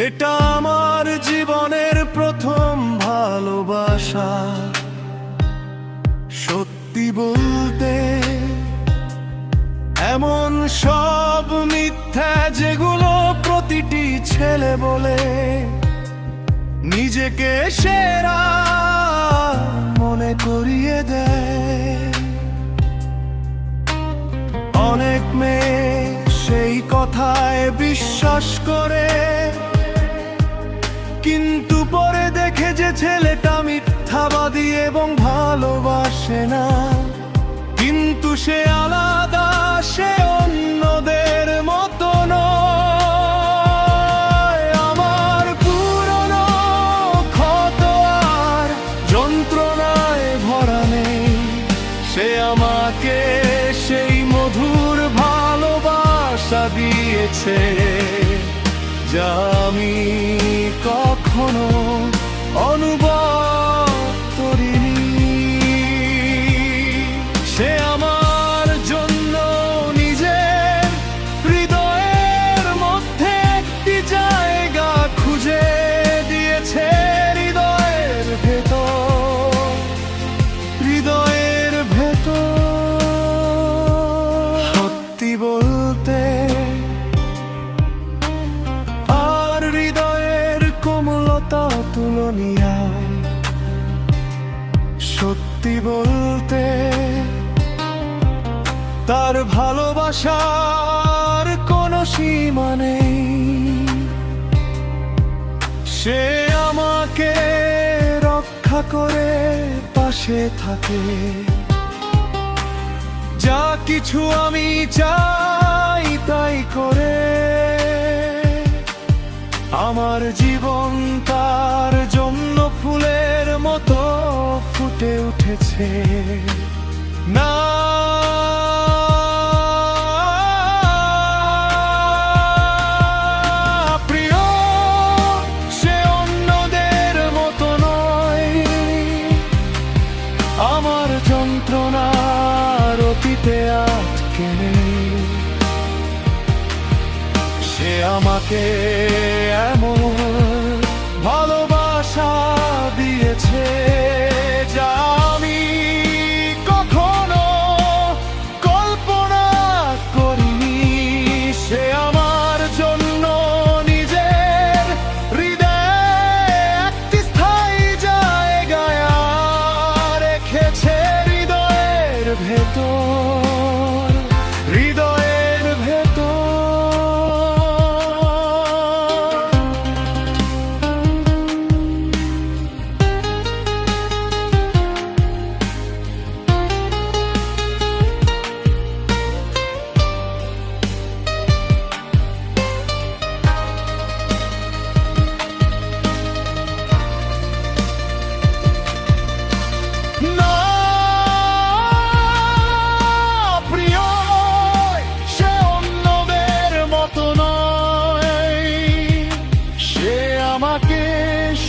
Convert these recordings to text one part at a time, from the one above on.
এটা আমার জীবনের প্রথম ভালোবাসা। সত্যি বলতে এমন সব মিথ্যা যেগুলো প্রতিটি ছেলে বলে নিজেকে সেরা মনে করিয়ে দেয়। অনেক মেয়ে সেই কথায় বিশ্বাস করে, কিন্তু পরে দেখে যে ছেলেটা মিথ্যাবাদী এবং ভালোবাসে না। কিন্তু সে আলাদা, সে অন্যদের মতো নয়। আমার পুরনো ক্ষত আর যন্ত্রণায় ভরা নেই, সে আমাকে সেই মধুর ভালোবাসা দিয়েছে যা আমি কখনো অনুভব করিনি। সে আমার জন্য নিজের হৃদয়ের মধ্যে একটি জায়গা খুঁজে দিয়েছে, হৃদয়ের ভেতর, হৃদয়ের ভেতর। সত্যি বলতে তুলনিয়ায়, সত্যি বলতে তার ভালোবাসার কোনো সীমা নেই। সে আমাকে রক্ষা করে পাশে থাকে, যা কিছু আমি চাই তাই করে। আমার জীবন তার জন্য ফুলের মতো ফুটে উঠেছে। না প্রিয়, সে অন্যদের মতো নয়। আমার যন্ত্রণার অতীতে আটকে নেই, সে আমাকে এমন ভালোবাসা দিয়েছে যা আমি কখনো কল্পনা করিনি। সে আমার জন্য নিজের হৃদয়ে একটি স্থায়ী জায়গা রেখেছে, হৃদয়ের ভেতর, হৃদয়ের ভেতর।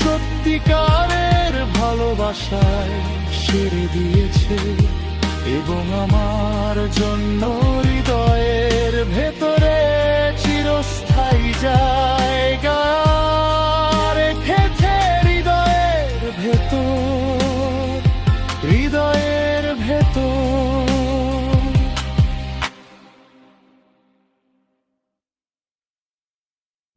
সত্যিকারের ভালোবাসায় সেরে দিয়েছে এবং আমার জন্য হৃদয়ের ভেতরে চিরস্থায়ী জায়গা রেখেছে, হৃদয়ের ভেতর, হৃদয়ের ভেতর।